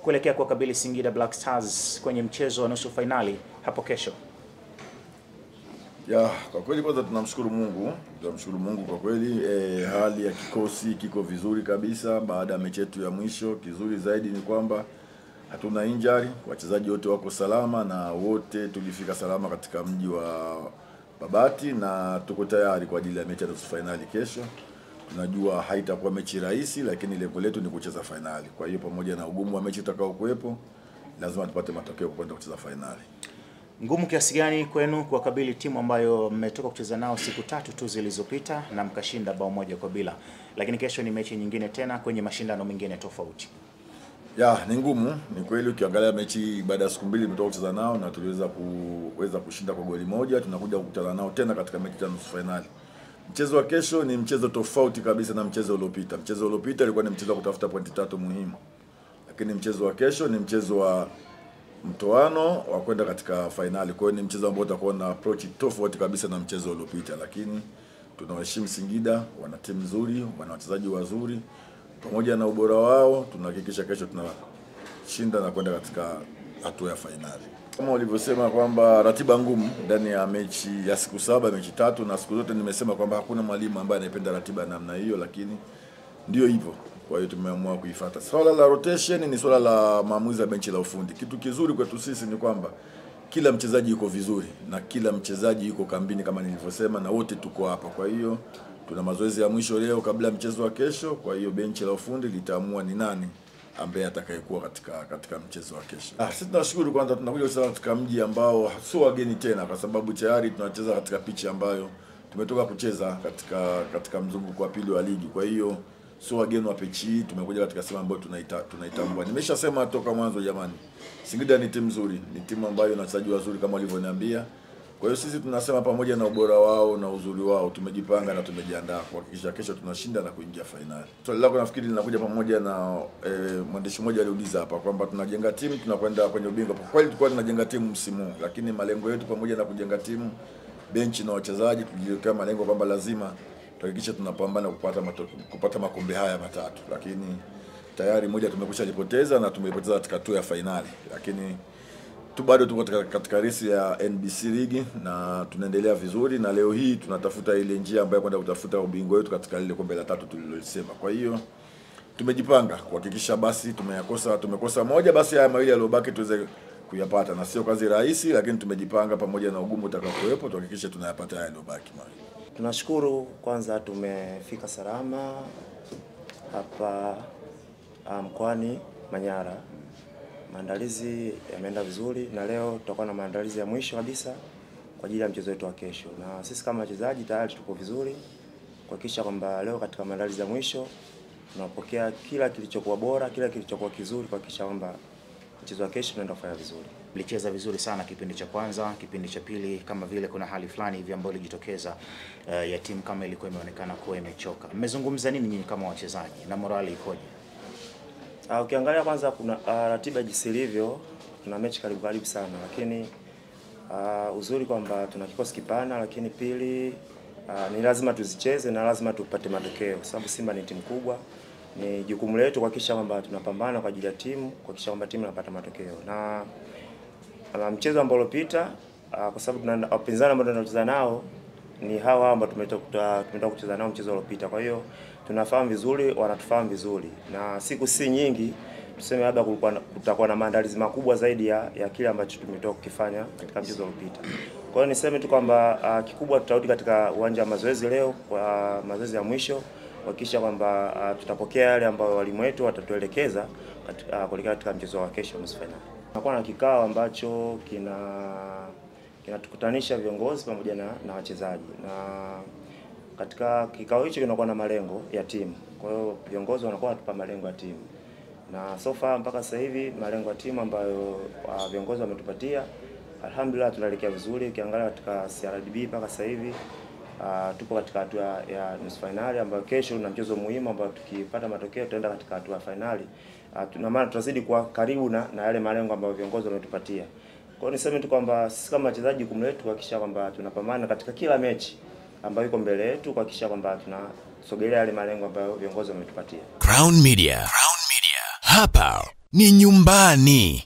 kuelekea kuwakabili Singida Black Stars kwenye mchezo wa nusu finali hapo kesho? Ya, kwa kweli kwanza tunamshukuru Mungu kwa kweli. Hali ya kikosi kiko vizuri kabisa baada ya mechi yetu ya mwisho. Kizuri zaidi ni kwamba hatuna injury, wachezaji wote wako salama na wote tulifika salama katika mji wa Babati na tuko tayari kwa ajili ya mechi ya nusu finali kesho. Tunajua haitakuwa mechi rahisi, lakini lengo letu ni kucheza finali. Kwa hiyo pamoja na ugumu wa mechi utakao kuwepo, lazima tupate matokeo kwenda kucheza finali. Ngumu kiasi gani kwenu kuwakabili timu ambayo mmetoka kucheza nao siku 3 tu zilizopita na mkashinda bao 1-0, lakini kesho ni mechi nyingine tena kwenye mashindano mengine tofauti? Ya, ni ngumu. Ni kweli ukiangalia mechi baada ya siku 2 tumetoka kucheza nao na tuliweza kushinda kwa goli moja. Tunakuja kukutana nao tena katika mechi ya nusu finali. Mchezo wa kesho ni mchezo tofauti kabisa na mchezo uliopita. Mchezo uliopita ilikuwa ni mchezo wa kutafuta pointi 3 muhimu. Lakini mchezo wa kesho ni mchezo wa mtoano wa kwenda katika finali. Kwa hiyo ni mchezo ambao utakuwa na approach tofauti kabisa na mchezo uliopita, lakini tunawaheshimu Singida, wana timu nzuri, wana wachezaji wazuri. Pamoja na ubora wao, tunahakikisha kesho tunashinda na kwenda katika hatua ya finali. Kama ulivyosema kwamba ratiba ngumu ndani ya mechi ya siku 7, mechi 3, na siku zote nimesema kwamba hakuna mwalimu ambaye anapenda ratiba namna hiyo, lakini ndio hivyo. Kwa hiyo tumeamua kuifuata. Swala la rotation ni swala la maamuzi ya benchi la ufundi. Kitu kizuri kwetu sisi ni kwamba kila mchezaji yuko vizuri na kila mchezaji yuko kambini kama nilivyosema, na wote tuko hapa. Kwa hiyo tuna mazoezi ya mwisho leo kabla ya mchezo wa kesho. Kwa hiyo benchi la ufundi litaamua ni nani ambaye atakayekuwa katika mchezo wa kesho. Sisi tunashukuru kwanza, tunakuja kucheza katika mji ambao sio wageni tena, kwa sababu tayari tunacheza katika pichi ambayo tumetoka kucheza katika mzunguko wa pili wa ligi. Kwa hiyo sio wageni wa pichi, tumekuja katika sehemu ambayo tunaitambua. Nimeshasema toka mwanzo jamani, Singida ni timu nzuri, ni timu ambayo ina wachezaji wazuri kama walivyoniambia. Kwa hiyo sisi tunasema pamoja na ubora wao na uzuri wao, tumejipanga na tumejiandaa kuhakikisha kesho tunashinda na kuingia finali. Swali lako nafikiri linakuja pamoja na mwandishi mmoja aliuliza hapa kwamba tunajenga timu tunakwenda kwenye ubingwa. Kwa kweli tulikuwa tunajenga timu msimu, lakini malengo yetu pamoja na kujenga timu, benchi na wachezaji, tuliweka malengo kwamba lazima tuhakikishe tunapambana kupata makombe haya matatu. Lakini tayari moja tumekushajipoteza na tumepoteza katika hatua ya finali, lakini bado tuko katika resi ya NBC League na tunaendelea vizuri, na leo hii tunatafuta ile njia ambayo kwenda kutafuta ubingwa wetu katika ile kombe la 3 tulilosema. Kwa hiyo tumejipanga kuhakikisha basi tumekosa moja, basi haya mawili yaliyobaki tuweze kuyapata, na sio kazi rahisi, lakini tumejipanga pamoja na ugumu utakaokuwepo tuhakikishe tunayapata haya yaliyobaki. Tunashukuru kwanza tumefika salama hapa mkoani Manyara. Maandalizi yameenda vizuri na leo tutakuwa na maandalizi ya mwisho kabisa kwa ajili ya mchezo wetu wa kesho. Na sisi kama wachezaji tayari tuko vizuri kuhakikisha kwamba leo katika maandalizi ya mwisho tunapokea kila kilichokuwa bora, kila kilichokuwa kizuri kuhakikisha kwamba mchezo wa kesho tunaenda kufanya vizuri. Mlicheza vizuri sana kipindi cha kwanza, kipindi cha pili kama vile kuna hali fulani hivi ambayo ilijitokeza ya timu kama ilikuwa imeonekana kuwa imechoka. Mmezungumza nini nyinyi kama wachezaji na morali ikoje? Ukiangalia kwanza kuna ratiba jinsi ilivyo, tuna mechi karibu sana, lakini uzuri kwamba tuna kikosi kipana, lakini pili ni lazima tuzicheze na lazima tupate matokeo, kwa sababu Simba ni timu kubwa. Ni jukumu letu kuhakikisha kwamba tunapambana kwa ajili ya timu, kuhakikisha kwamba timu inapata matokeo. Na mchezo ambao uliopita, kwa sababu tuna wapinzani ambao tunacheza nao ni hawa ambao tumetoka kucheza nao mchezo uliopita. Kwa hiyo tunafahamu vizuri, wanatufahamu vizuri. Na siku si nyingi tuseme labda kutakuwa na maandalizi makubwa zaidi ya kile ambacho tumetoka kukifanya katika mchezo uliopita. Kwa hiyo niseme tu kwamba kikubwa tutarudi katika uwanja wa mazoezi leo kwa mazoezi ya mwisho kuhakikisha kwamba tutapokea yale ambayo walimu wetu watatuelekeza katika mchezo wa kesho nusu finali. Tunakuwa na kikao ambacho kinatukutanisha viongozi pamoja na wachezaji, na katika kikao hicho kinakuwa na malengo ya timu. Kwa hiyo viongozi wanakuwa wanatupa malengo ya timu, na so far mpaka sasa hivi malengo ya timu ambayo viongozi wametupatia, alhamdulillah tunaelekea vizuri. Ukiangalia katika CRDB mpaka sasa hivi tupo katika hatua ya nusu finali, ambayo kesho na mchezo muhimu ambao tukipata matokeo tutaenda katika hatua ya finali. Tuna maana tutazidi kuwa karibu na yale malengo ambayo viongozi wametupatia. Kwa hiyo niseme tu kwamba sisi kama wachezaji jukumu letu kuhakikisha kwamba tunapambana katika kila mechi ambayo iko mbele yetu kuhakikisha kwamba tunasogelea yale malengo ambayo viongozi wametupatia. Crown Media. Hapa ni nyumbani.